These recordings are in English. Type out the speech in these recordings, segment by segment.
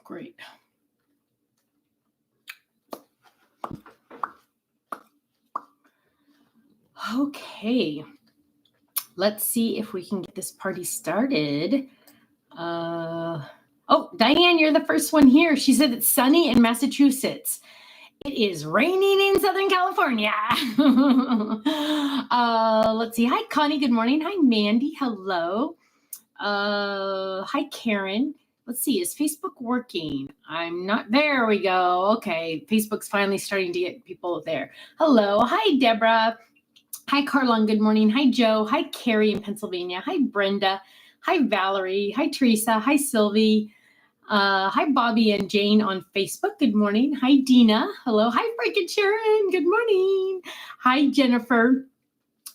great. Okay. Let's see if we can get this party started. Oh, Diane, you're the first one here. She said it's sunny in Massachusetts. It is raining in Southern California. Let's see. Hi, Connie. Good morning. Hi, Mandy. Hello. Hi, Karen. Let's see. Is Facebook working? I'm not. There we go. Okay. Facebook's finally starting to get people there. Hello. Hi, Deborah. Hi, Carlon. Good morning. Hi, Joe. Hi, Carrie in Pennsylvania. Hi, Brenda. Hi, Valerie. Hi, Teresa. Hi, Sylvie. Hi, Bobby and Jane on Facebook. Good morning. Hi, Dina. Hello. Hi, Frank and Sharon. Good morning. Hi, Jennifer.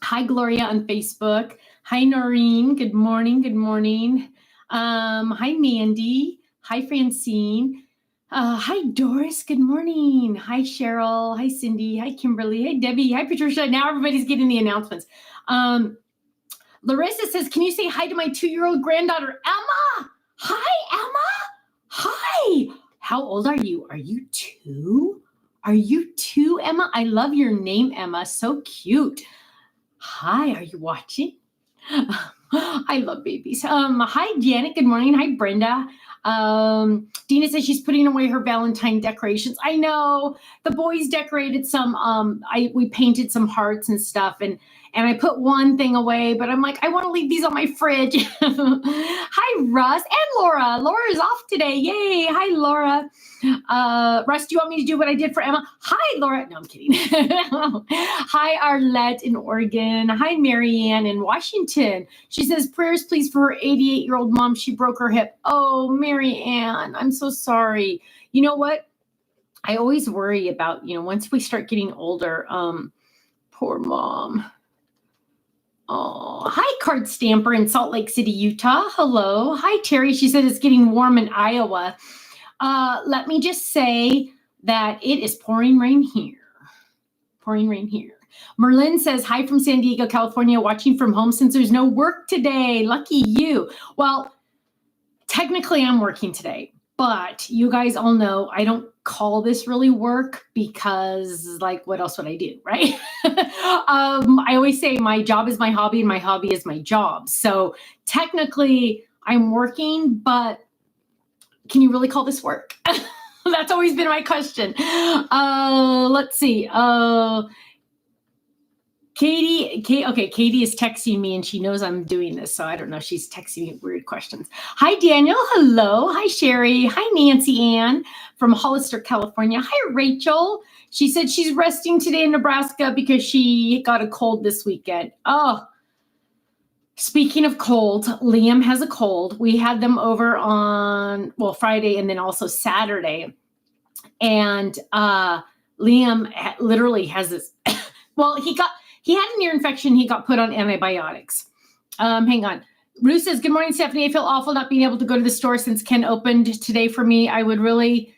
Hi, Gloria on Facebook. Hi, Noreen. Good morning. Good morning. Hi, Mandy. Hi, Francine. Hi, Doris. Good morning. Hi, Cheryl. Hi, Cindy. Hi, Kimberly. Hi, Debbie. Hi, Patricia. Now everybody's getting the announcements. Larissa says, can you say hi to my 2-year-old granddaughter, Emma? Hi, Emma. Hi. How old are you? Are you 2? Are you 2, Emma? I love your name, Emma. So cute. Hi, are you watching? I love babies. Hi, Janet. Good morning. Hi, Brenda. Dina says she's putting away her Valentine decorations. I know the boys decorated some. We painted some hearts and stuff, and I put one thing away, but I'm like, I want to leave these on my fridge. Hi, Russ and Laura. Laura's off today. Yay. Hi, Laura. Russ, do you want me to do what I did for Emma? Hi, Laura. No, I'm kidding. Hi, Arlette in Oregon. Hi, Marianne in Washington. She says, prayers, please, for her 88-year-old mom. She broke her hip. Oh, Marianne, I'm so sorry. You know what? I always worry about, once we start getting older, poor mom. Oh, hi, Card Stamper in Salt Lake City, Utah. Hello. Hi, Terry. She said it's getting warm in Iowa. Let me just say that it is pouring rain here. Pouring rain here. Merlin says, hi from San Diego, California, watching from home since there's no work today. Lucky you. Well, technically I'm working today, but you guys all know I don't call this really work because, like, what else would I do, right? I always say my job is my hobby and my hobby is my job. So technically I'm working, but can you really call this work? That's always been my question. Let's see. Katie is texting me and she knows I'm doing this. So I don't know. She's texting me weird questions. Hi, Daniel. Hello. Hi, Sherry. Hi, Nancy Ann from Hollister, California. Hi, Rachel. She said she's resting today in Nebraska because she got a cold this weekend. Oh, speaking of cold, Liam has a cold. We had them over on, Friday and then also Saturday. And Liam literally has this, he had an ear infection. He got put on antibiotics. Hang on. Ruth says, good morning, Stephanie. I feel awful not being able to go to the store since Ken opened today for me. I would really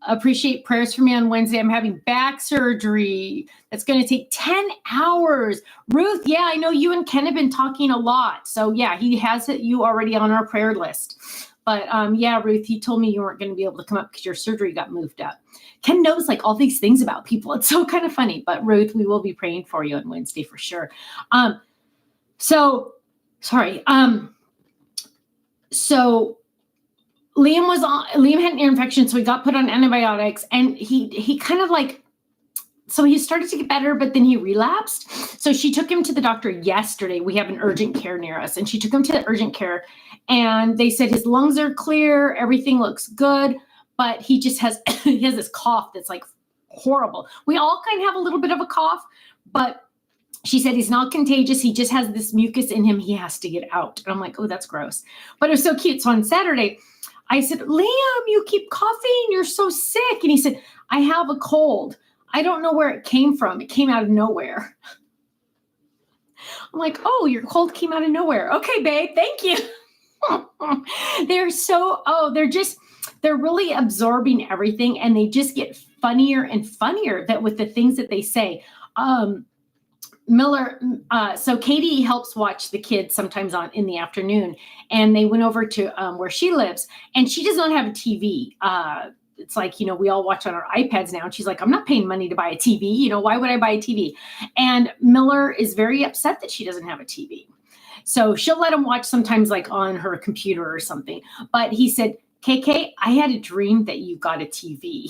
appreciate prayers for me on Wednesday. I'm having back surgery. That's going to take 10 hours. Ruth, yeah, I know you and Ken have been talking a lot. So yeah, he has you already on our prayer list. But yeah, Ruth, he told me you weren't going to be able to come up because your surgery got moved up. Ken knows like all these things about people. It's so kind of funny. But Ruth, we will be praying for you on Wednesday for sure. So Liam had an ear infection, so he got put on antibiotics, and he kind of like, so he started to get better, but then he relapsed. So she took him to the doctor yesterday. We have an urgent care near us, and she took him to the urgent care, and they said his lungs are clear, everything looks good, but he just has he has this cough that's like horrible. We all kind of have a little bit of a cough, but she said he's not contagious. He just has this mucus in him. He has to get out. And I'm like, oh, that's gross. But it was so cute. So on Saturday, I said, Liam, you keep coughing. You're so sick. And he said, I have a cold. I don't know where it came from. It came out of nowhere. I'm like, oh, your cold came out of nowhere. Okay, babe, thank you. They're really absorbing everything, and they just get funnier and funnier that with the things that they say. Miller, so Katie helps watch the kids sometimes in the afternoon, and they went over to where she lives, and she does not have a TV. It's like, we all watch on our iPads now, and she's like, I'm not paying money to buy a TV. Why would I buy a TV? And Miller is very upset that she doesn't have a TV. So she'll let him watch sometimes like on her computer or something. But he said, KK, I had a dream that you got a TV.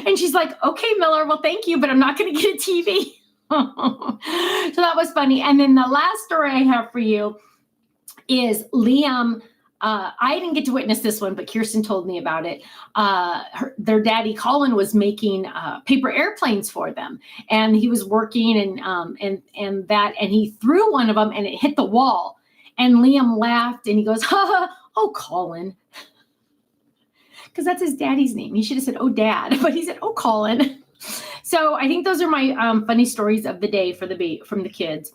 And she's like, okay, Miller, well, thank you, but I'm not going to get a TV. So that was funny. And then the last story I have for you is Liam. I didn't get to witness this one, but Kirsten told me about it. Their daddy Colin was making paper airplanes for them, and he was working and he threw one of them and it hit the wall. And Liam laughed and he goes, "Oh, Colin," because that's his daddy's name. He should have said, "Oh, Dad," but he said, "Oh, Colin." So I think those are my funny stories of the day from the kids.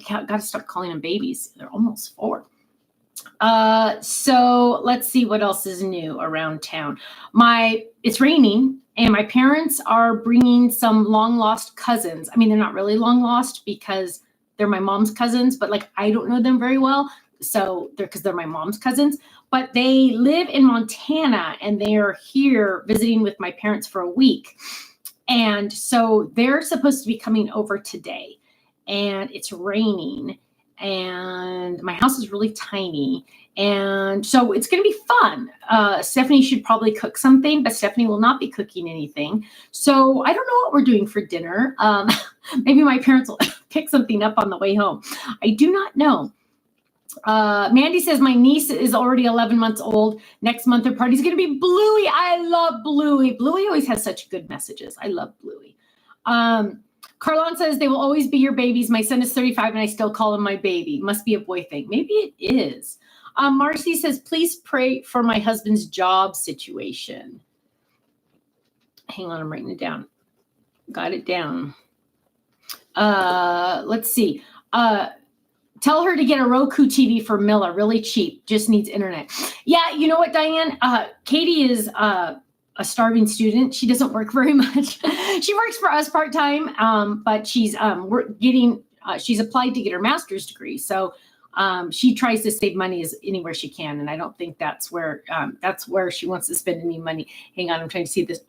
Got to start calling them babies. They're almost 4. So let's see what else is new around town. It's raining, and my parents are bringing some long lost cousins. I mean, they're not really long lost because they're my mom's cousins, but like I don't know them very well. So because they're my mom's cousins, but they live in Montana and they are here visiting with my parents for a week. And so they're supposed to be coming over today, and it's raining, and my house is really tiny. And so it's going to be fun. Stephanie should probably cook something, but Stephanie will not be cooking anything. So I don't know what we're doing for dinner. Maybe my parents will pick something up on the way home. I do not know. Mandy says, my niece is already 11 months old. Next month, their party's going to be Bluey. I love Bluey. Bluey always has such good messages. I love Bluey. Carlon says, they will always be your babies. My son is 35 and I still call him my baby. Must be a boy thing. Maybe it is. Marcy says, please pray for my husband's job situation. Hang on, I'm writing it down. Got it down. Let's see. Tell her to get a Roku TV for Miller, really cheap, just needs internet. Yeah, you know what, Diane? Katie is a starving student. She doesn't work very much. She works for us part-time, but she's applied to get her master's degree. So she tries to save money anywhere she can, and I don't think that's where she wants to spend any money. Hang on, I'm trying to see this.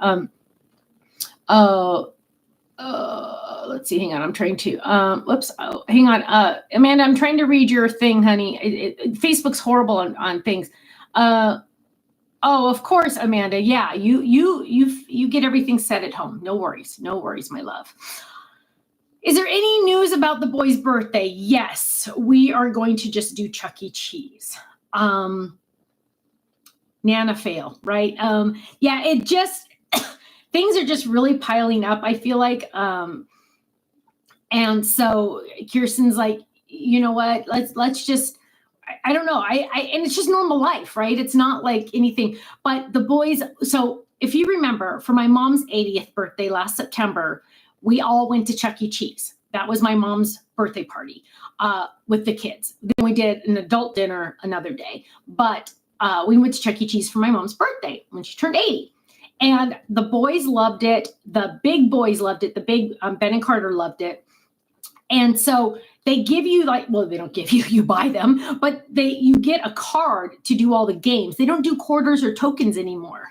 Let's see. Hang on. I'm trying to, whoops. Oh, hang on. Amanda, I'm trying to read your thing, honey. Facebook's horrible on things. Oh, of course, Amanda. Yeah. You get everything set at home. No worries. No worries, my love. Is there any news about the boy's birthday? Yes, we are going to just do Chuck E. Cheese. Nana fail, right? Yeah, it just, things are just really piling up, I feel like. And so Kirsten's like, you know what, let's just, I don't know. And it's just normal life, right? It's not like anything, but the boys. So if you remember, for my mom's 80th birthday last September, we all went to Chuck E. Cheese. That was my mom's birthday party with the kids. Then we did an adult dinner another day, but we went to Chuck E. Cheese for my mom's birthday when she turned 80. And the boys loved it. The big boys loved it. The big Ben and Carter loved it. And so they give you they don't give you, you buy them, but you get a card to do all the games. They don't do quarters or tokens anymore.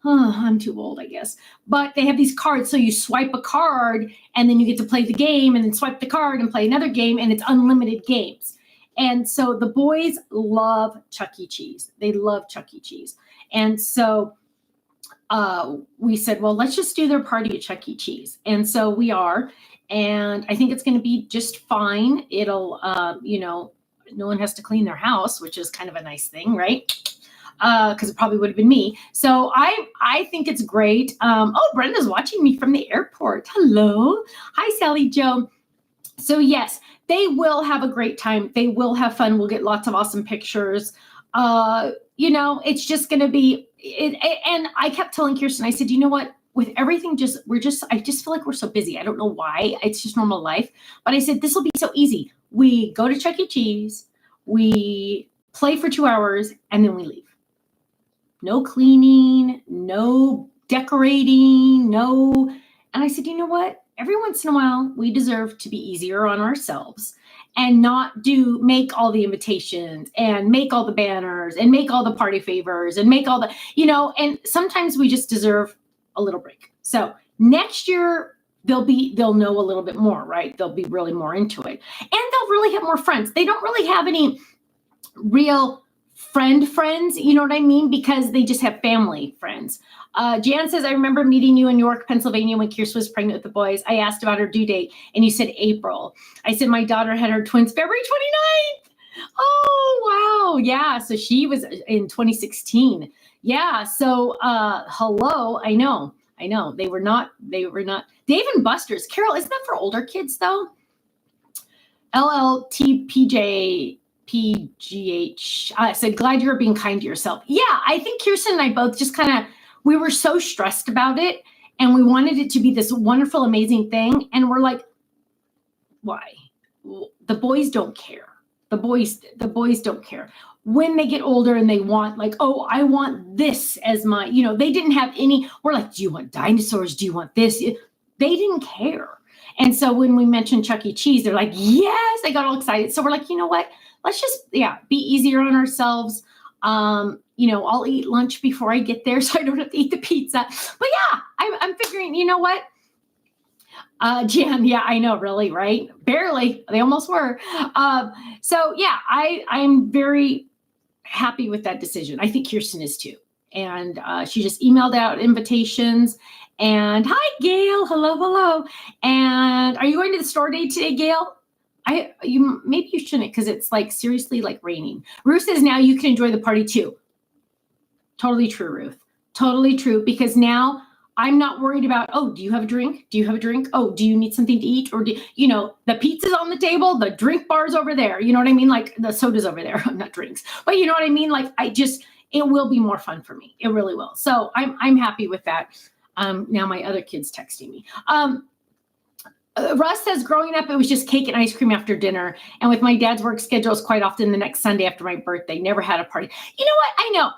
I'm too old, I guess. But they have these cards. So you swipe a card and then you get to play the game and then swipe the card and play another game, and it's unlimited games. And so the boys love Chuck E. Cheese. They love Chuck E. Cheese. And so we said, well, let's just do their party at Chuck E. Cheese. And so we are. And I think it's going to be just fine. It'll, no one has to clean their house, which is kind of a nice thing, right? Because it probably would have been me. So I think it's great. Brenda's watching me from the airport. Hello. Hi, Sally Joe. So yes, they will have a great time. They will have fun. We'll get lots of awesome pictures. It's just going to be it. And I kept telling Kirsten, I said, you know what? With everything, I just feel like we're so busy. I don't know why. It's just normal life. But I said, this will be so easy. We go to Chuck E. Cheese, we play for 2 hours, and then we leave. No cleaning, no decorating, no. And I said, you know what? every once in a while, we deserve to be easier on ourselves and not make all the invitations and make all the banners and make all the party favors and make all the, and sometimes we just deserve a little break. So next year, they'll know a little bit more, right? They'll be really more into it. And they'll really have more friends. They don't really have any real friends, you know what I mean? Because they just have family friends. Jan says, I remember meeting you in York, Pennsylvania when Kirsten was pregnant with the boys. I asked about her due date and you said April. I said, my daughter had her twins February 29th. Oh, wow. Yeah. So she was in 2016. Yeah. So, hello. I know. They were not Dave and Buster's. Carol, isn't that for older kids though? LLTPJ PGH said, glad you're being kind to yourself. Yeah, I think Kirsten and I both just we were so stressed about it and we wanted it to be this wonderful, amazing thing. And we're like, why? The boys don't care. The boys don't care. When they get older and they want I want this as my, they didn't have any, we're like, do you want dinosaurs? Do you want this? They didn't care. And so when we mentioned Chuck E. Cheese, they're like, yes, they got all excited. So we're like, you know what? Let's just, be easier on ourselves. I'll eat lunch before I get there so I don't have to eat the pizza. But yeah, I'm figuring, you know what? Jan, yeah, I know, really, right? Barely. They almost were. So yeah, I'm very happy with that decision. I think Kirsten is too. And she just emailed out invitations. And hi, Gail. Hello. And are you going to the store day today, Gail? Maybe you shouldn't because it's seriously raining. Ruth says now you can enjoy the party too. Totally true, Ruth. Totally true, because now I'm not worried about, do you have a drink? Do you have a drink? Oh, do you need something to eat? Or the pizza's on the table, the drink bar's over there. You know what I mean? The soda's over there, not drinks. But you know what I mean? It will be more fun for me. It really will. So I'm happy with that. Now my other kid's texting me. Russ says, growing up, it was just cake and ice cream after dinner. And with my dad's work schedules, quite often the next Sunday after my birthday, never had a party. You know what? I know.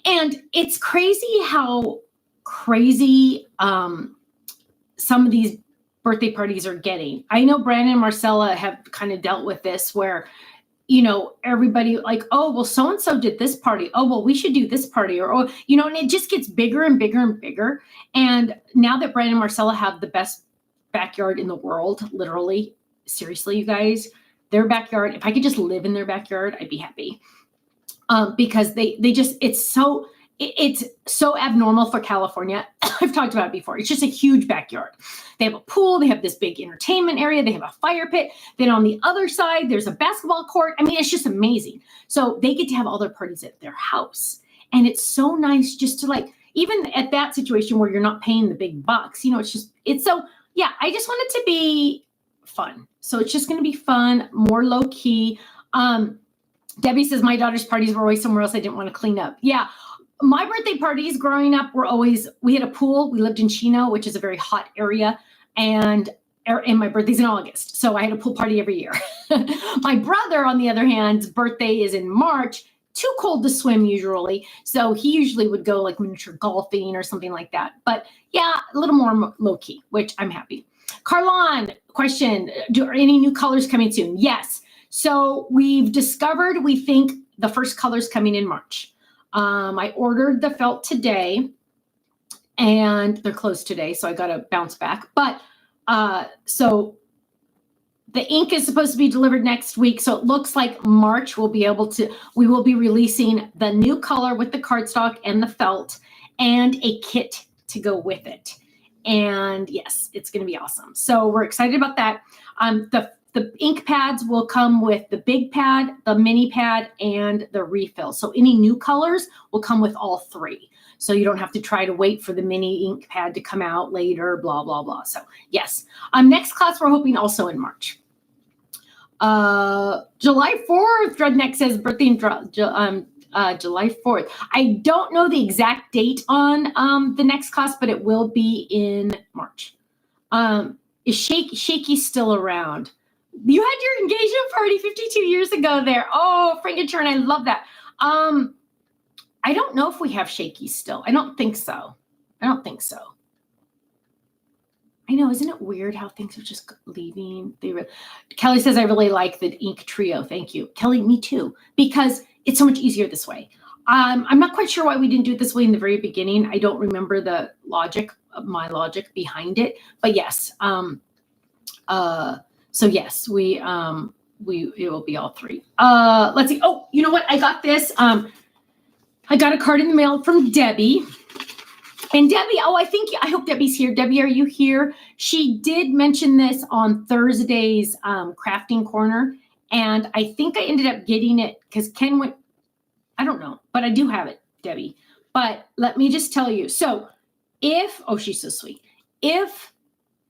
And it's crazy how crazy some of these birthday parties are getting. I know Brandon and Marcella have kind of dealt with this where, everybody so-and-so did this party. Oh, well, we should do this party. And it just gets bigger and bigger and bigger. And now that Brandon and Marcella have the best backyard in the world, literally, seriously, you guys, their backyard, if I could just live in their backyard, I'd be happy. Because it's so abnormal for California. I've talked about it before. It's just a huge backyard. They have a pool. They have this big entertainment area. They have a fire pit. Then on the other side, there's a basketball court. I mean, it's just amazing. So they get to have all their parties at their house. And it's so nice just to even at that situation where you're not paying the big bucks, I just want it to be fun. So it's just going to be fun, more low key. Debbie says, my daughter's parties were always somewhere else I didn't want to clean up. Yeah. My birthday parties growing up we had a pool. We lived in Chino, which is a very hot area. And my birthday's in August. So I had a pool party every year. My brother, on the other hand, birthday is in March. Too cold to swim usually. So he usually would go miniature golfing or something like that. But yeah, a little more low key, which I'm happy. Carlon, question, are any new colors coming soon? Yes. So we've discovered, we think the first color's coming in March. I ordered the felt today and they're closed today. So I got to bounce back. But so the ink is supposed to be delivered next week. So it looks like March we will be releasing the new color with the cardstock and the felt and a kit to go with it. And yes, it's going to be awesome. So we're excited about that. The ink pads will come with the big pad, the mini pad, and the refill. So any new colors will come with all three. So you don't have to try to wait for the mini ink pad to come out later, blah, blah, blah. So yes, next class we're hoping also in March. July 4th, Dreadneck says birthday in July 4th. I don't know the exact date on the next class, but it will be in March. Is Shaky still around? You had your engagement party 52 years ago there. Oh, Frank and Churn, I love that. I don't know if we have Shaky still. I don't think so. I know, isn't it weird how things are just leaving? Kelly says, I really like the ink trio. Thank you. Kelly, me too, because it's so much easier this way. I'm not quite sure why we didn't do it this way in the very beginning. I don't remember the logic, my logic behind it, but yes. So yes, it will be all three. Let's see. Oh, you know what? I got this. I got a card in the mail from Debbie. And Debbie, I hope Debbie's here. Debbie, are you here? She did mention this on Thursday's crafting corner. And I think I ended up getting it because Ken went, I don't know, but I do have it, Debbie. But let me just tell you. So she's so sweet. If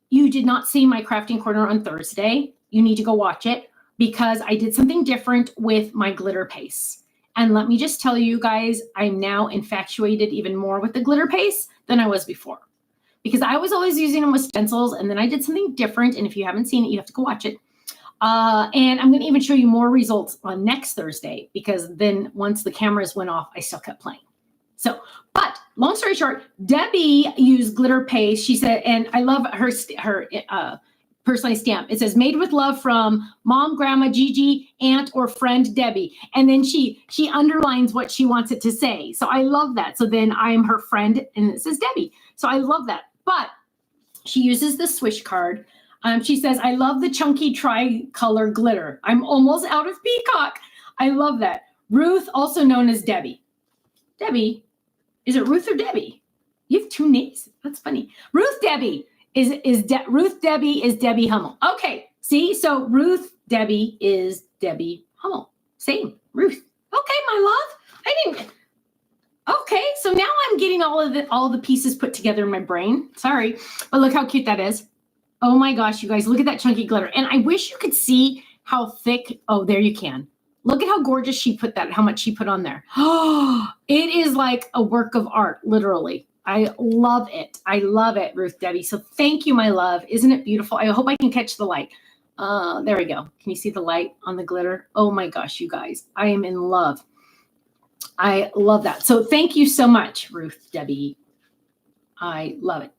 you did not see my crafting corner on Thursday, you need to go watch it because I did something different with my glitter paste. And let me just tell you guys, I'm now infatuated even more with the glitter paste than I was before. Because I was always using them with stencils, and then I did something different. And if you haven't seen it, you have to go watch it. And I'm going to even show you more results on next Thursday, because then once the cameras went off, I still kept playing. So, but long story short, Debbie used glitter paste. She said, and I love her personalized stamp. It says, made with love from mom, grandma, Gigi, aunt, or friend Debbie. And then she underlines what she wants it to say. So I love that. So then I am her friend, and it says Debbie. So I love that. But she uses the swish card. She says, I love the chunky tricolor glitter. I'm almost out of peacock. I love that. Ruth, also known as Debbie. Debbie, is it Ruth or Debbie? You have two names. That's funny. Ruth Debbie. Ruth Debbie is Debbie Hummel. Okay, see, so Ruth Debbie is Debbie Hummel. Same, Ruth. Okay, my love. Okay, so now I'm getting all the pieces put together in my brain. Sorry, but look how cute that is. Oh my gosh, you guys, look at that chunky glitter. And I wish you could see how thick. Oh, there you can. Look at how gorgeous she put that, how much she put on there. Oh, it is like a work of art, literally. I love it. I love it, Ruth Debbie. So thank you, my love. Isn't it beautiful? I hope I can catch the light. There we go. Can you see the light on the glitter? Oh my gosh, you guys. I am in love. I love that. So thank you so much, Ruth Debbie. I love it.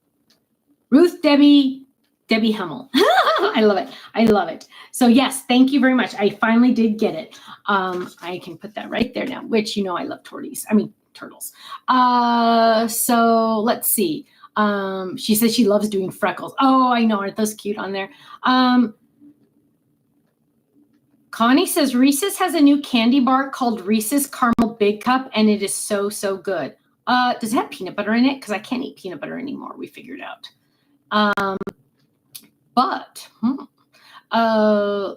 Ruth Debbie Hummel. I love it. I love it. So yes, thank you very much. I finally did get it. I can put that right there now, which, you know, I love turtles. So let's see. She says she loves doing freckles. Oh, I know. Aren't those cute on there? Connie says Reese's has a new candy bar called Reese's Caramel Big Cup, and it is so, so good. Does it have peanut butter in it? Because I can't eat peanut butter anymore. We figured out.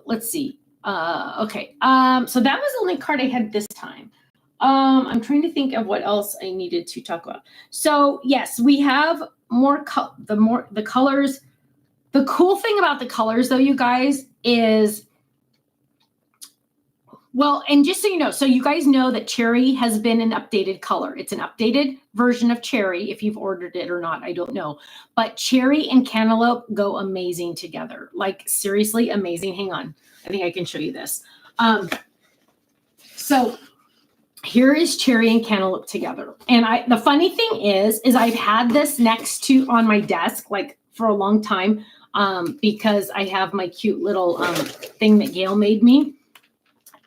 Let's see. Okay. So that was the only card I had this time. I'm trying to think of what else I needed to talk about. So yes, we have more the colors. The cool thing about the colors, though, you guys, is, well, and just so you know, so you guys know that Cherry has been an updated color. It's an updated version of Cherry. If you've ordered it or not, I don't know. But Cherry and Cantaloupe go amazing together. Like, seriously amazing. Hang on. I think I can show you this. So here is Cherry and Cantaloupe together. And the funny thing is I've had this next to on my desk, like, for a long time, because I have my cute little thing that Gail made me.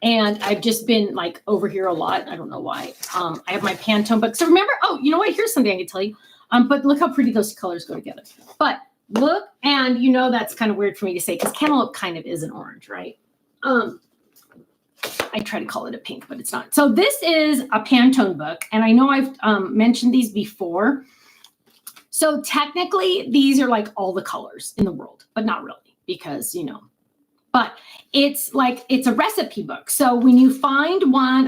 And I've just been like over here a lot. I don't know why. I have my Pantone book. So remember, oh, you know what? Here's something I can tell you. But look how pretty those colors go together. But look, and you know that's kind of weird for me to say because Cantaloupe kind of is an orange, right? I try to call it a pink, but it's not. So this is a Pantone book. And I know I've mentioned these before. So technically, these are like all the colors in the world, but not really because, you know. But it's a recipe book. So when you find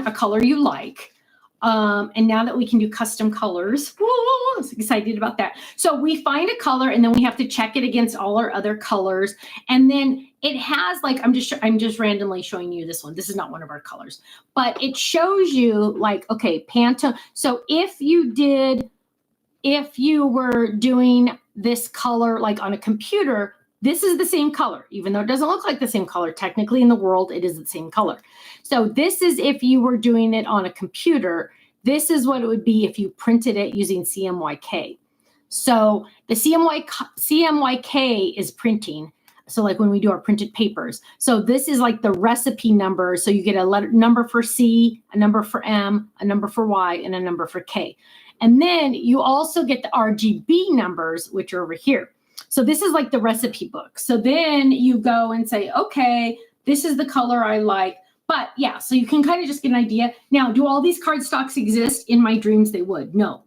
a color you like, and now that we can do custom colors, I'm so excited about that. So we find a color and then we have to check it against all our other colors. And then it has like, I'm just randomly showing you this one. This is not one of our colors, but it shows you like, okay, Pantone. So if you were doing this color like on a computer, this is the same color, even though it doesn't look like the same color. Technically, in the world, it is the same color. So this is if you were doing it on a computer. This is what it would be if you printed it using CMYK. So the CMYK is printing. So like when we do our printed papers. So this is like the recipe number. So you get a number for C, a number for M, a number for Y, and a number for K. And then you also get the RGB numbers, which are over here. So this is like the recipe book. So then you go and say, okay, this is the color I like. But yeah, so you can kind of just get an idea. Now, do all these cardstocks exist? In my dreams, they would. No.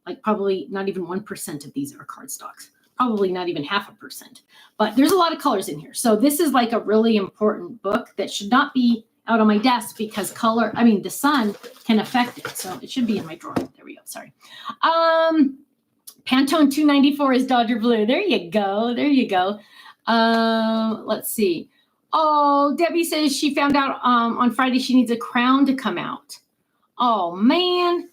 Like probably not even 1% of these are cardstocks. Probably not even 0.5%. But there's a lot of colors in here. So this is like a really important book that should not be out on my desk because the sun can affect it. So it should be in my drawer. There we go. Sorry. Pantone 294 is Dodger Blue. There you go. Let's see. Oh, Debbie says she found out on Friday she needs a crown to come out. Oh, man.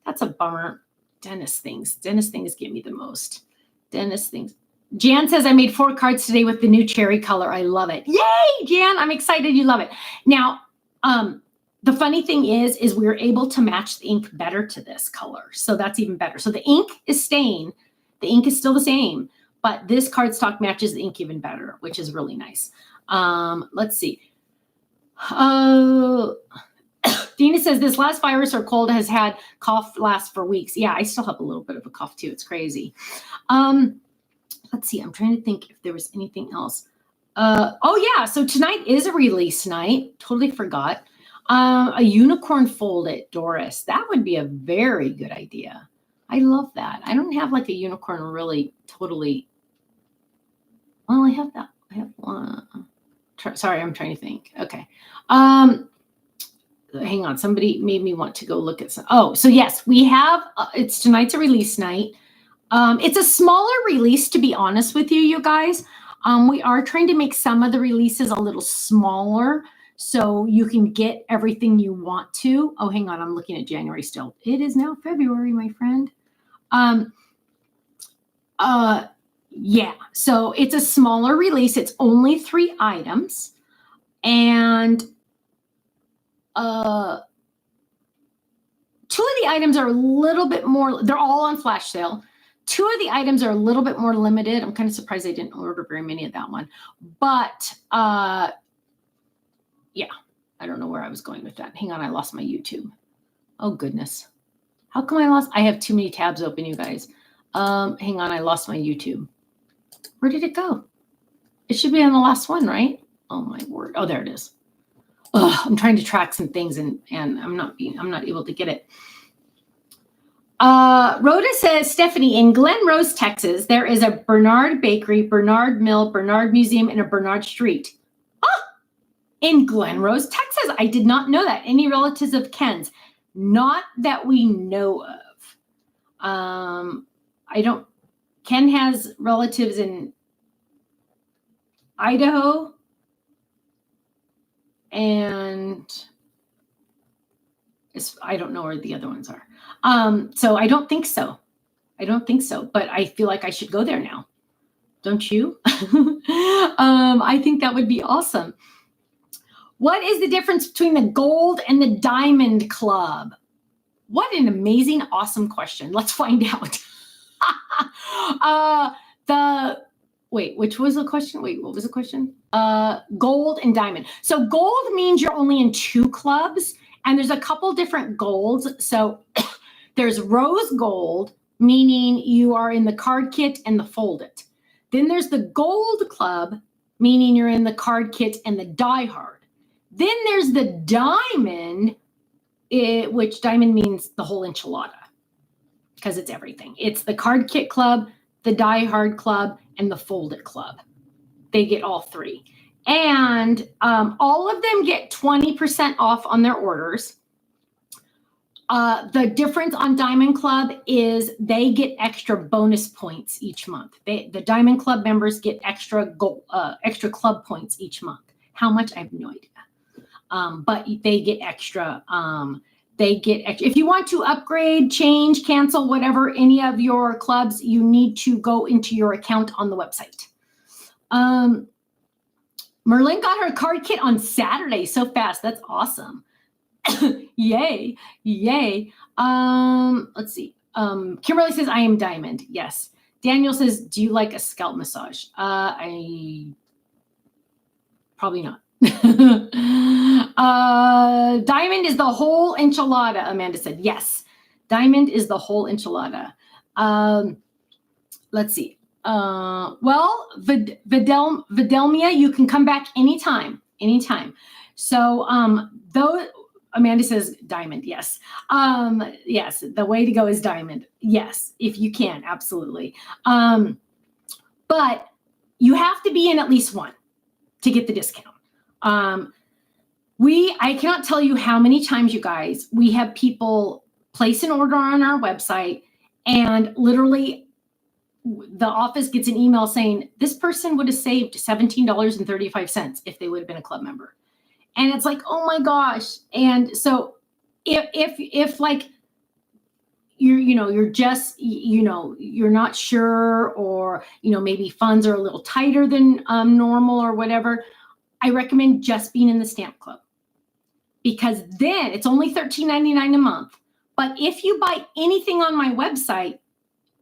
That's a bummer. Dentist things get me the most. Dentist things. Jan says, I made 4 cards today with the new cherry color. I love it. Yay, Jan. I'm excited you love it. Now, the funny thing is we were able to match the ink better to this color. So that's even better. So the ink is staying. The ink is still the same, but this cardstock matches the ink even better, which is really nice. Let's see. Dina says this last virus or cold has had cough last for weeks. Yeah, I still have a little bit of a cough too. It's crazy. Let's see. I'm trying to think if there was anything else. Oh yeah. So tonight is a release night. Totally forgot. A unicorn folded, Doris. That would be a very good idea. I love that. I don't have like a unicorn really totally. Well, I have that. I have one. Sorry, I'm trying to think. Okay. Hang on. Somebody made me want to go look at some. Oh, so yes, we have, tonight's a release night. It's a smaller release, to be honest with you guys. We are trying to make some of the releases a little smaller so you can get everything you want to. Oh, hang on. I'm looking at January still. It is now February, my friend. Yeah, so it's a smaller release. It's only 3 items. And 2 of the items are a little bit more, they're all on flash sale. 2 of the items are a little bit more limited. I'm kind of surprised I didn't order very many of that one. But yeah, I don't know where I was going with that. Hang on, I lost my YouTube. Oh, goodness. How come I have too many tabs open, you guys? Hang on, I lost my YouTube. Where did it go? It should be on the last one, right? Oh, my word. Oh, there it is. Ugh, I'm trying to track some things and I'm not able to get it. Rhoda says, Stephanie, in Glen Rose, Texas, there is a Bernard Bakery, Bernard Mill, Bernard Museum, and a Bernard Street. In Glen Rose, Texas. I did not know that. Any relatives of Ken's? Not that we know of. Ken has relatives in Idaho and I don't know where the other ones are. So I don't think so. But I feel like I should go there now. Don't you? I think that would be awesome. What is the difference between the Gold and the Diamond Club? What an amazing, awesome question. Let's find out. Which was the question? Wait, what was the question? Gold and diamond. So gold means you're only in 2 clubs, and there's a couple different golds. So there's rose gold, meaning you are in the card kit and the fold it. Then there's the gold club, meaning you're in the card kit and the die hard. Then there's the diamond, which diamond means the whole enchilada because it's everything. It's the card kit club, the die hard club, and the fold it club. They get all 3. And all of them get 20% off on their orders. The difference on Diamond Club is they get extra bonus points each month. The Diamond Club members get extra club points each month. How much? I have no idea. But they get extra. If you want to upgrade, change, cancel, whatever, any of your clubs, you need to go into your account on the website. Merlin got her card kit on Saturday so fast. That's awesome. Yay. Let's see. Kimberly says, I am diamond. Yes. Daniel says, do you like a scalp massage? I probably not. Diamond is the whole enchilada, Amanda said. Yes. Diamond is the whole enchilada. Let's see. Well, Videlmia, you can come back anytime. So, though Amanda says diamond, yes. Yes, the way to go is diamond. Yes, if you can, absolutely. But you have to be in at least one to get the discount. I cannot tell you how many times, you guys, we have people place an order on our website and literally the office gets an email saying this person would have saved $17.35 if they would have been a club member. And it's like, oh my gosh. And so if like you're just, you're not sure, or, maybe funds are a little tighter than normal or whatever, I recommend just being in the Stamp Club, because then it's only $13.99 a month. But if you buy anything on my website,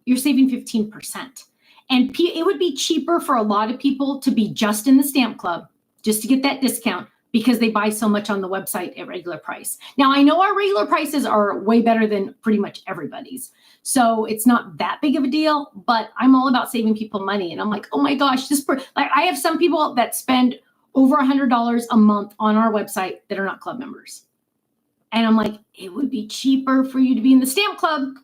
you're saving 15%. And it would be cheaper for a lot of people to be just in the Stamp Club, just to get that discount, because they buy so much on the website at regular price. Now, I know our regular prices are way better than pretty much everybody's, so it's not that big of a deal, but I'm all about saving people money. And I'm like, oh my gosh, I have some people that spend over $100 a month on our website that are not club members. And I'm like, it would be cheaper for you to be in the Stamp Club,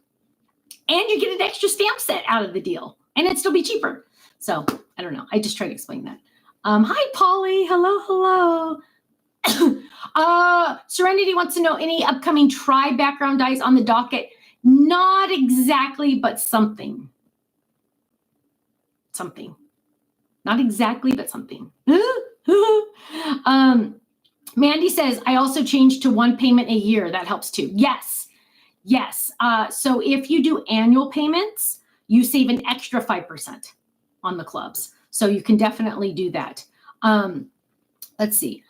and you get an extra stamp set out of the deal, and it'd still be cheaper. So I don't know. I just try to explain that. Hi, Polly. Hello. Serenity wants to know any upcoming Tribe background dies on the docket. Not exactly, but something. Not exactly, but something. Mandy says, I also changed to one payment a year. That helps too. Yes. So if you do annual payments, you save an extra 5% on the clubs. So you can definitely do that. Let's see.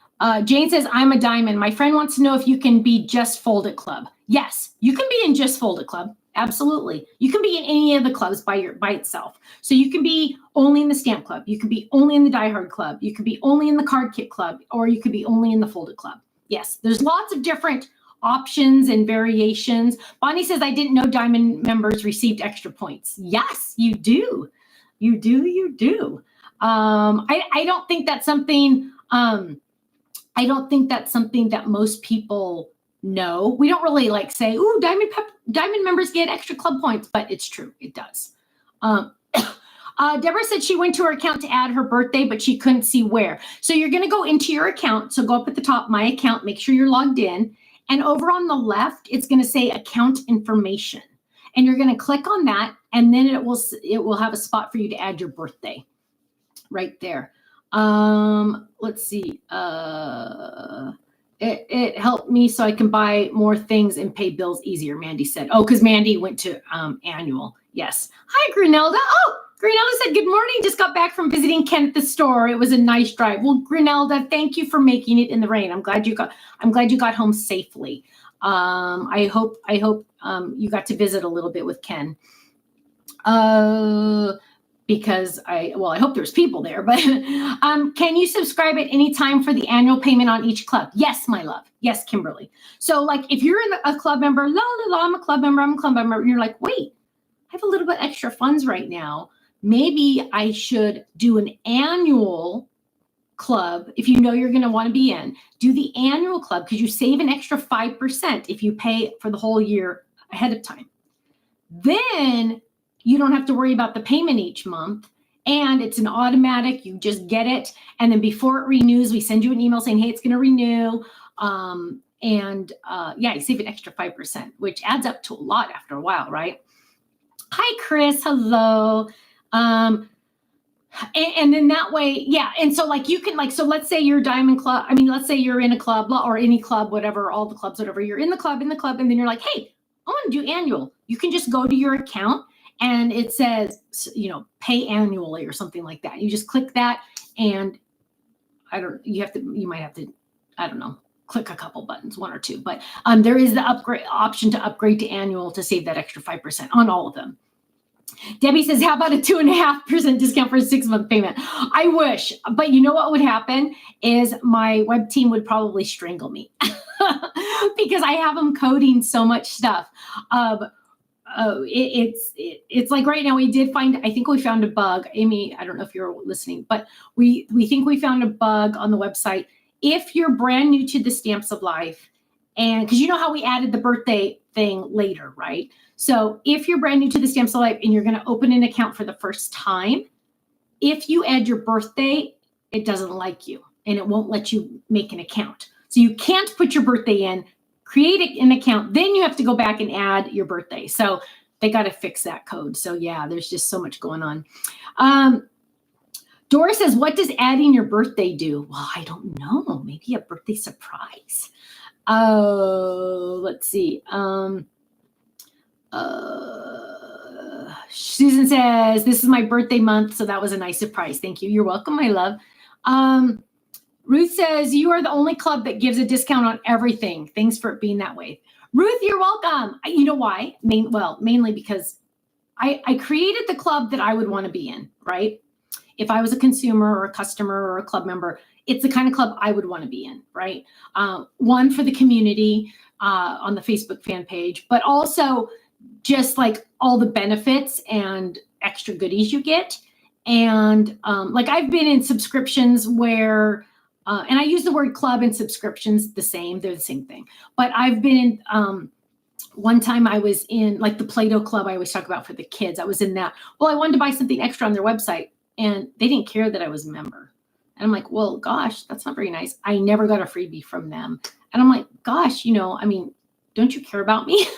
Jane says, I'm a diamond. My friend wants to know if you can be just Fold It Club. Yes, you can be in just Fold It Club. Absolutely. You can be in any of the clubs by itself. So you can be only in the Stamp Club. You can be only in the Die Hard Club. You could be only in the Card Kit Club, or you could be only in the Fold It Club. Yes, there's lots of different options and variations. Bonnie says, I didn't know diamond members received extra points. Yes, you do. You do. I don't think that's something, I don't think that's something that most people know. We don't really say, ooh, diamond members get extra club points, but it's true. It does. Deborah said she went to her account to add her birthday, but she couldn't see where. So you're going to go into your account. So go up at the top, my account, make sure you're logged in. And over on the left, it's going to say account information. And you're going to click on that, and then it will have a spot for you to add your birthday right there. Let's see. It helped me so I can buy more things and pay bills easier, Mandy said. Oh, because Mandy went to annual. Yes. Hi, Grunelda. Oh, Grunelda said, good morning. Just got back from visiting Ken at the store. It was a nice drive. Well, Grunelda, thank you for making it in the rain. I'm glad you got home safely. I hope you got to visit a little bit with Ken. Because I hope there's people there, but can you subscribe at any time for the annual payment on each club? Yes, my love. Yes, Kimberly. So if you're a club member, I'm a club member, and you're like, wait, I have a little bit extra funds right now. Maybe I should do an annual club. If you know you're going to want to be in, do the annual club, because you save an extra 5% if you pay for the whole year ahead of time. Then you don't have to worry about the payment each month, and it's an automatic. You just get it, and then before it renews, we send you an email saying, hey, it's going to renew. You save an extra 5%, which adds up to a lot after a while, right? Hi, Chris. Hello. And then that way, yeah. And so you can so let's say you're Diamond Club. I mean, let's say you're in a club or any club, whatever, all the clubs, whatever. You're in the club, and then you're like, hey, I want to do annual. You can just go to your account, and it says, pay annually or something like that. You just click that, and you might have to, I don't know, click a couple buttons, 1 or 2, but there is the upgrade option to upgrade to annual to save that extra 5% on all of them. Debbie says, how about a 2.5% discount for a 6-month payment? I wish, but you know what would happen is my web team would probably strangle me because I have them coding so much stuff. It's like right now I think we found a bug. Amy, I don't know if you're listening, but we think we found a bug on the website. If you're brand new to the Stamps of Life, and because you know how we added the birthday thing later, right? So if you're brand new to the Stamps of Life and you're going to open an account for the first time, if you add your birthday, it doesn't like you and it won't let you make an account. So you can't put your birthday in, create an account, then you have to go back and add your birthday. So they got to fix that code. So yeah, there's just so much going on. Dora says, what does adding your birthday do? Well, I don't know. Maybe a birthday surprise. Let's see. Susan says, this is my birthday month, so that was a nice surprise. Thank you. You're welcome, my love. Ruth says, you are the only club that gives a discount on everything. Thanks for it being that way. Ruth, you're welcome. You know why? Mainly because I created the club that I would want to be in, right? If I was a consumer or a customer or a club member, it's the kind of club I would want to be in, right? One, for the community on the Facebook fan page, but also just like all the benefits and extra goodies you get. And like I've been in subscriptions where, and I use the word club and subscriptions the same, they're the same thing. But I've been in, one time I was in like the Play-Doh club I always talk about for the kids. I was in that. Well, I wanted to buy something extra on their website and they didn't care that I was a member. And I'm like, well, gosh, that's not very nice. I never got a freebie from them. And I'm like, gosh, don't you care about me?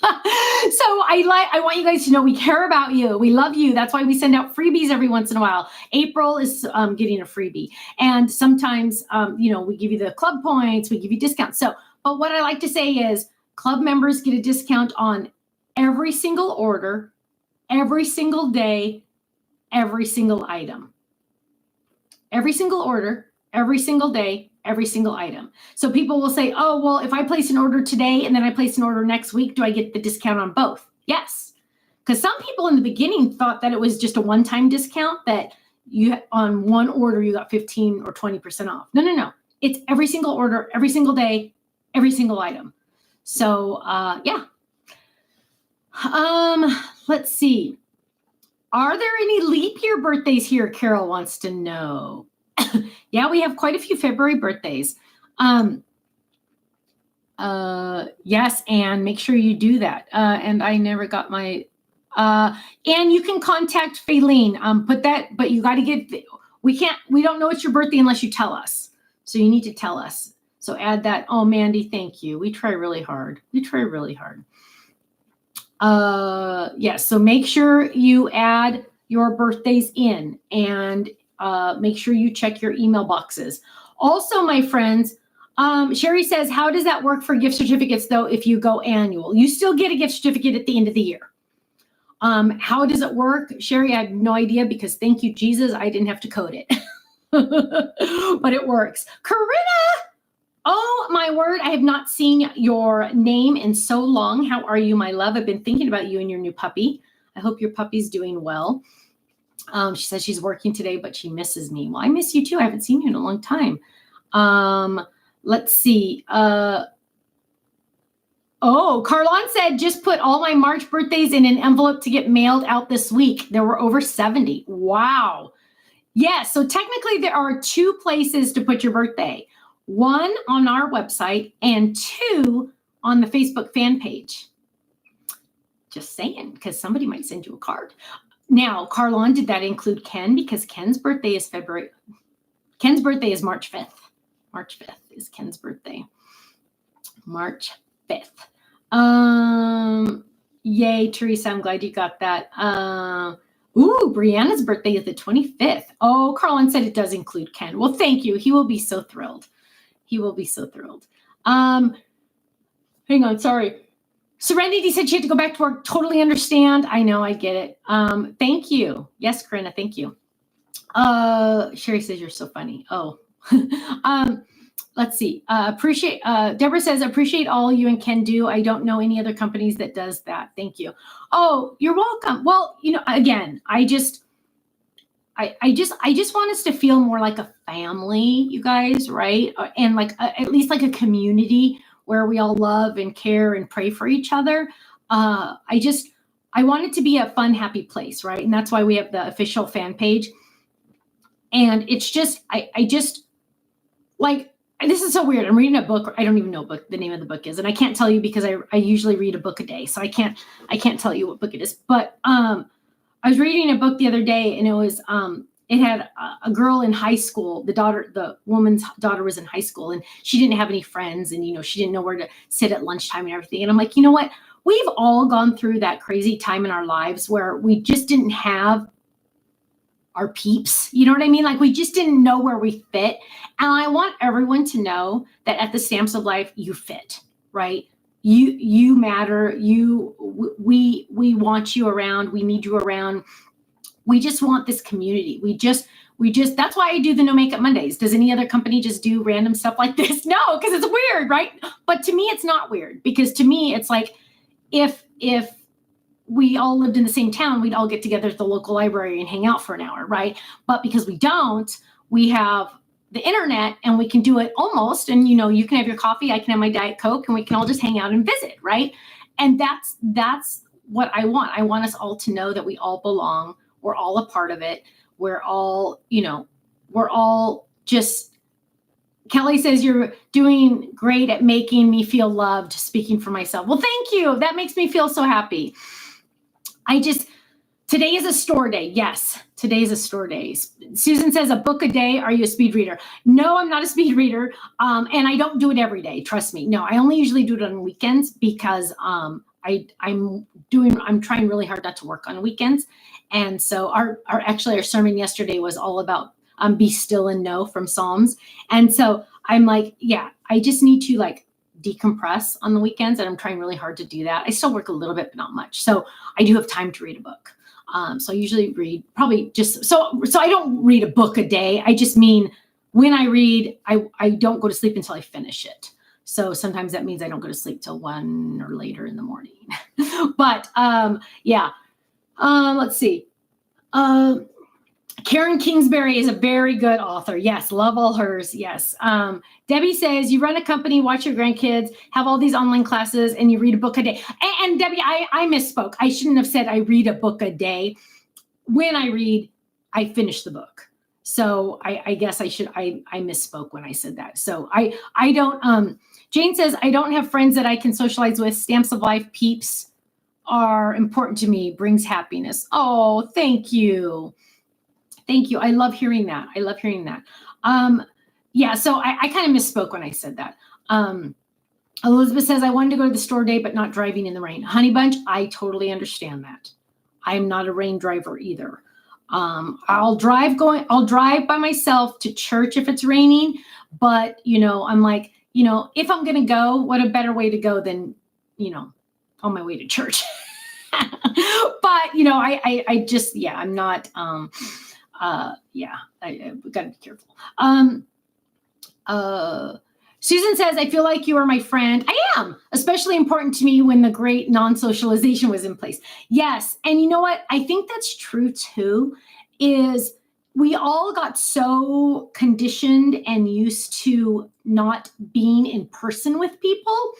So I want you guys to know we care about you. We love you. That's why we send out freebies every once in a while. April is getting a freebie. And sometimes, we give you the club points, we give you discounts. So, but what I like to say is club members get a discount on every single order, every single day, every single item. Every single order, every single day, every single item. So people will say, oh, well, if I place an order today and then I place an order next week, do I get the discount on both? Yes. Because some people in the beginning thought that it was just a one-time discount that you on one order, you got 15 or 20% off. No. It's every single order, every single day, every single item. So yeah. Let's see. Are there any leap year birthdays here? Carol wants to know. Yeah, we have quite a few February birthdays. Yes, Anne, make sure you do that. And I never got my, Anne, you can contact Faylene, put that, but you got to get, we don't know it's your birthday unless you tell us. So you need to tell us. So add that. Oh, Mandy, thank you. We try really hard. Yes, so make sure you add your birthdays in and make sure you check your email boxes. Also, my friends, Sherry says, how does that work for gift certificates, though, if you go annual? You still get a gift certificate at the end of the year. How does it work? Sherry, I have no idea because thank you, Jesus, I didn't have to code it. But it works. Corinna! Oh, my word, I have not seen your name in so long. How are you, my love? I've been thinking about you and your new puppy. I hope your puppy's doing well. She says she's working today, but she misses me. Well, I miss you too. I haven't seen you in a long time. Let's see. Oh, Carlon said, just put all my March birthdays in an envelope to get mailed out this week. There were over 70. Wow. Yes, so technically there are 2 places to put your birthday. 1 on our website and 2 on the Facebook fan page. Just saying, because somebody might send you a card. Now, Carlon, did that include Ken? Because Ken's birthday is March 5th. March 5th is Ken's birthday. March 5th. Yay, Teresa, I'm glad you got that. Brianna's birthday is the 25th. Oh, Carlon said it does include Ken. Well, thank you. He will be so thrilled. Hang on, sorry. Serenity said she had to go back to work. Totally understand. I know, I get it. Thank you. Yes, Corinna, thank you. Sherry says you're so funny. Oh. let's see. Deborah says, appreciate all you and Ken do. I don't know any other companies that does that. Thank you. Oh, you're welcome. Well, again, I just want us to feel more like a family, you guys, right? And like at least like a community where we all love and care and pray for each other. I want it to be a fun, happy place, right? And that's why we have the official fan page. And it's just, I just like, this is so weird. I'm reading a book. I don't even know what the name of the book is, and I can't tell you because I usually read a book a day, so I can't tell you what book it is. But I was reading a book the other day, and it was it had a girl in high school. The woman's daughter was in high school, and she didn't have any friends, and she didn't know where to sit at lunchtime and everything. And I'm like, you know what? We've all gone through that crazy time in our lives where we just didn't have our peeps, you know what I mean? Like we just didn't know where we fit. And I want everyone to know that at the Stamps of Life, you fit, right? You matter. We want you around. We need you around. We just want this community. We just, that's why I do the No Makeup Mondays. Does any other company just do random stuff like this? No, because it's weird, right? But to me, it's not weird, because to me, it's like, if we all lived in the same town, we'd all get together at the local library and hang out for an hour, right? But because we don't, we have the internet, and we can do it almost. And you can have your coffee, I can have my Diet Coke, and we can all just hang out and visit, right? And that's what I want. I want us all to know that we all belong. We're all a part of it. We're all just. Kelly says, you're doing great at making me feel loved, speaking for myself. Well, thank you. That makes me feel so happy. Today is a store day. Yes, today is a store day. Susan says, a book a day. Are you a speed reader? No, I'm not a speed reader. And I don't do it every day. Trust me. No, I only usually do it on weekends because I'm trying really hard not to work on weekends. And so our sermon yesterday was all about be still and know from Psalms. And so I'm like, yeah, I just need to like decompress on the weekends, and I'm trying really hard to do that. I still work a little bit, but not much. So I do have time to read a book. So I usually read probably just, so I don't read a book a day. I just mean when I read, I don't go to sleep until I finish it. So sometimes that means I don't go to sleep till 1 or later in the morning. But yeah, let's see. Karen Kingsbury is a very good author. Yes, love all hers. Yes. Debbie says, you run a company, watch your grandkids, have all these online classes, and you read a book a day. And Debbie, I misspoke. I shouldn't have said I read a book a day. When I read, I finish the book. So I guess I misspoke when I said that. So I don't, Jane says, I don't have friends that I can socialize with. Stamps of Life peeps are important to me, brings happiness. Oh, thank you. Thank you. I love hearing that. Yeah, so I kind of misspoke when I said that. Elizabeth says, I wanted to go to the store today, but not driving in the rain. Honey Bunch, I totally understand that. I'm not a rain driver either. I'll drive by myself to church if it's raining, but I'm like, if I'm going to go, what a better way to go than, on my way to church. But, I just, yeah, I'm not, yeah, I gotta be careful. Susan says, I feel like you are my friend. I am, especially important to me when the great non-socialization was in place. Yes. And you know what? I think that's true too, is we all got so conditioned and used to not being in person with people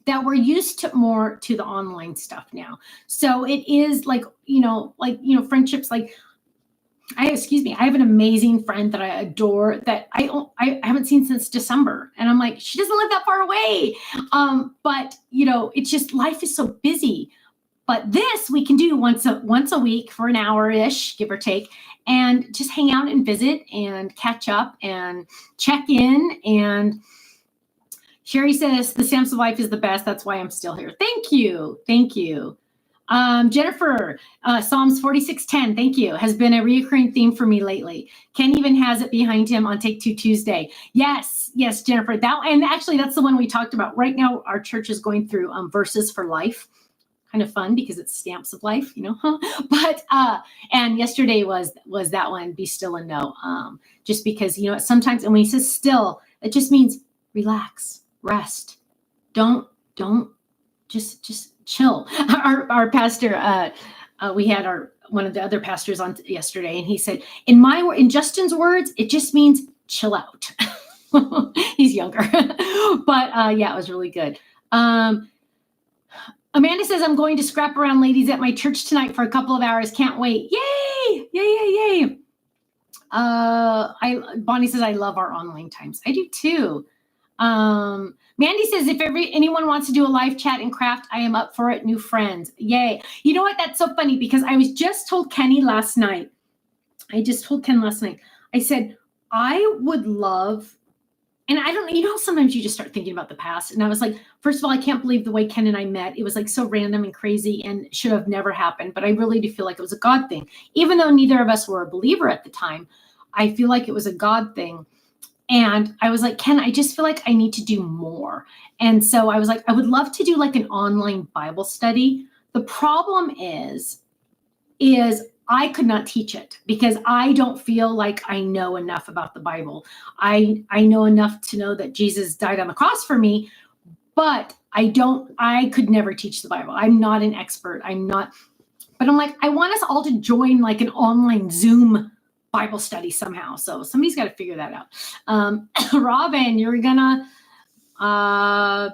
that we're used to more to the online stuff now. So it is like, friendships, like, I have an amazing friend that I adore that I haven't seen since December. And I'm like, she doesn't live that far away. But it's just, life is so busy. But this we can do once a week for an hour-ish, give or take, and just hang out and visit and catch up and check in. And Sherry says, the Stamps of Life is the best. That's why I'm still here. Thank you. Thank you. Jennifer, Psalms 46:10, thank you, has been a recurring theme for me lately. Ken even has it behind him on Take Two Tuesday. Yes, Jennifer, and actually that's the one we talked about. Right now, our church is going through Verses for Life. Kind of fun because it's Stamps of Life, But and yesterday was that one, Be Still and Know. Just because sometimes, and when he says still, It just means relax, rest. Don't just chill. Our pastor, we had one of the other pastors on yesterday, and he said, in Justin's words, it just means chill out. He's younger, but yeah, it was really good. Amanda says, I'm going to scrap around ladies at my church tonight for a couple of hours. Can't wait. Yay! Yay! Bonnie says, I love our online times. I do too. Mandy says, if anyone wants to do a live chat and craft, I am up for it. New friends. Yay. You know what? That's so funny because I was just told Kenny last night. I said, I would love, and I don't, sometimes you just start thinking about the past. And I was like, first of all, I can't believe the way Ken and I met. It was like so random and crazy and should have never happened. But I really do feel like it was a God thing. Even though neither of us were a believer at the time, I feel like it was a God thing. And I was like, Ken, I just feel like I need to do more. And so I was like, I would love to do like an online Bible study. The problem is I could not teach it because I don't feel like I know enough about the Bible. I know enough to know that Jesus died on the cross for me, but I could never teach the Bible. I'm not an expert. But I'm like, I want us all to join like an online Zoom Bible study somehow. So somebody's got to figure that out. Robin, you're gonna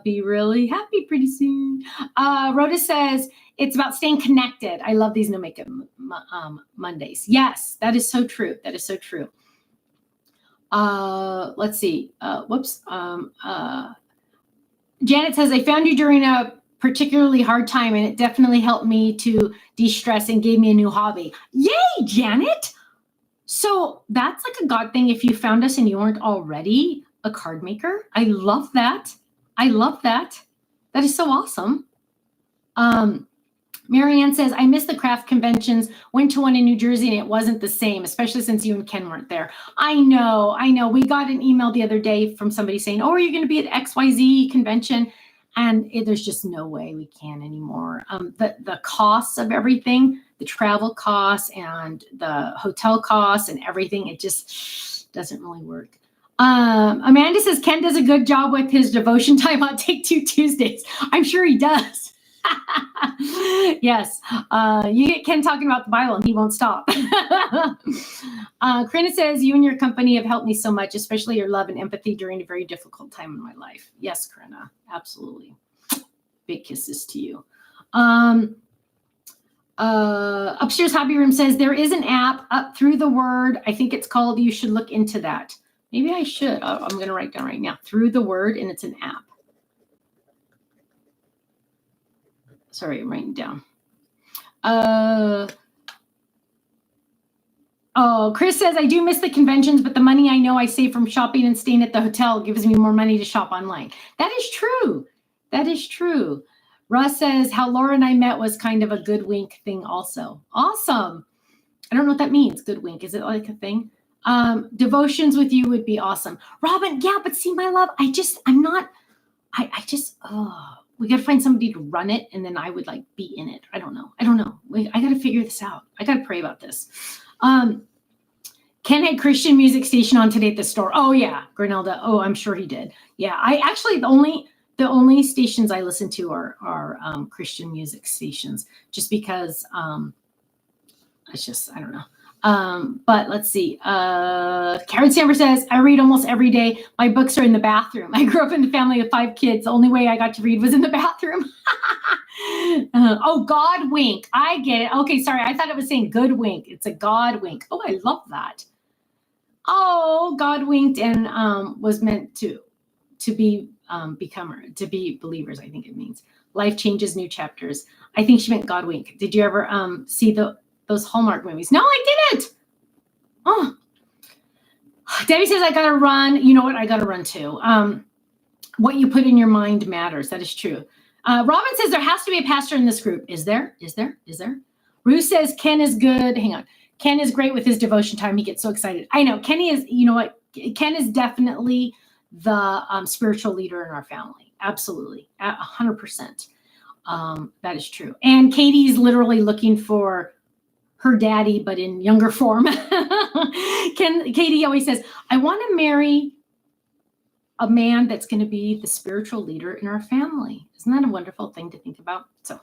be really happy pretty soon. Rhoda says, it's about staying connected. I love these No Makeup Mondays. Yes, that is so true. Let's see. Janet says, I found you during a particularly hard time, and it definitely helped me to de-stress and gave me a new hobby. Yay, Janet! So that's like a God thing. If you found us and you weren't already a card maker, I love that. That is so awesome. Marianne says, I miss the craft conventions, went to one in New Jersey and it wasn't the same, especially since you and Ken weren't there. I know. We got an email the other day from somebody saying, oh, are you going to be at XYZ convention? And there's just no way we can anymore. The costs of everything, the travel costs and the hotel costs and everything, it just doesn't really work. Amanda says, Ken does a good job with his devotion time on Take Two Tuesdays. I'm sure he does. Yes. You get Ken talking about the Bible and he won't stop. Karina says, you and your company have helped me so much, especially your love and empathy during a very difficult time in my life. Yes, Karina, absolutely. Big kisses to you. Upstairs Hobby Room says, there is an app up Through the Word. I think it's called, you should look into that. Maybe I should. I'm going to write down right now. Through the Word, and it's an app. Sorry, I'm writing down. Chris says, I do miss the conventions, but the money I know I save from shopping and staying at the hotel gives me more money to shop online. That is true. Russ says, how Laura and I met was kind of a good wink thing also. Awesome. I don't know what that means, good wink. Is it like a thing? Devotions with you would be awesome. Robin, yeah, but see, my love, we got to find somebody to run it, and then I would like be in it. I don't know. I got to figure this out. I got to pray about this. Ken had Christian music station on today at the store. Oh yeah, Granelda. Oh, I'm sure he did. Yeah, I actually, the only stations I listen to are Christian music stations, just because it's just, I don't know. But let's see. Karen Samber says, I read almost every day. My books are in the bathroom. I grew up in a family of 5 kids. The only way I got to read was in the bathroom. Oh, God wink. I get it. Okay, sorry. I thought it was saying good wink. It's a God wink. Oh, I love that. Oh, God winked and was meant to be to be believers, I think it means. Life changes, new chapters. I think she meant God wink. Did you ever see those Hallmark movies? No, I didn't. Oh, Debbie says, I gotta run. You know what? I gotta run too. What you put in your mind matters. That is true. Robin says there has to be a pastor in this group. Is there? Ruth says Ken is good. Hang on. Ken is great with his devotion time. He gets so excited. I know. Kenny is, you know what? Ken is definitely the spiritual leader in our family. Absolutely. 100%. That is true. And Katie's literally looking for her daddy, but in younger form. Katie always says, I want to marry a man that's going to be the spiritual leader in our family. Isn't that a wonderful thing to think about? So,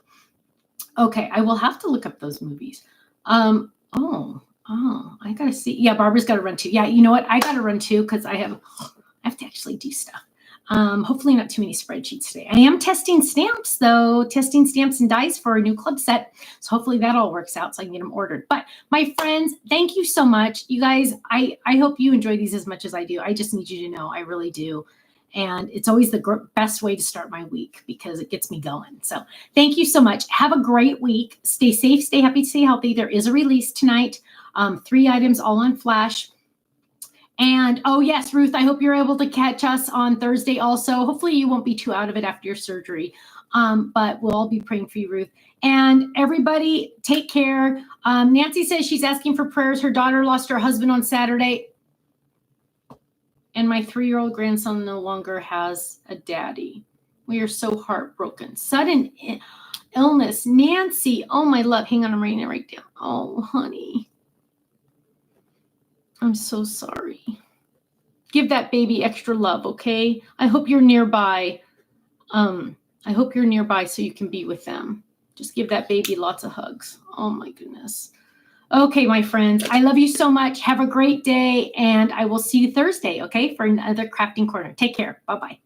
okay, I will have to look up those movies. I gotta see. Yeah, Barbara's got to run too. Yeah, you know what? I got to run too because I have to actually do stuff. Hopefully not too many spreadsheets today. I am testing stamps though, testing stamps and dies for a new club set. So hopefully that all works out so I can get them ordered. But my friends, thank you so much. You guys, I hope you enjoy these as much as I do. I just need you to know I really do. And it's always the best way to start my week because it gets me going. So thank you so much. Have a great week. Stay safe, stay happy, stay healthy. There is a release tonight. 3 items all on Flash. And oh yes, Ruth, I hope you're able to catch us on Thursday also. Hopefully you won't be too out of it after your surgery. But we'll all be praying for you, Ruth. And everybody take care. Nancy says she's asking for prayers. Her daughter lost her husband on Saturday. And my 3-year-old grandson no longer has a daddy. We are so heartbroken. Sudden illness. Nancy, oh my love. Hang on, I'm writing it right down. Oh, honey. I'm so sorry. Give that baby extra love, okay? I hope you're nearby. I hope you're nearby so you can be with them. Just give that baby lots of hugs. Oh my goodness. Okay, my friends, I love you so much. Have a great day, and I will see you Thursday, okay, for another Crafting Corner. Take care. Bye-bye.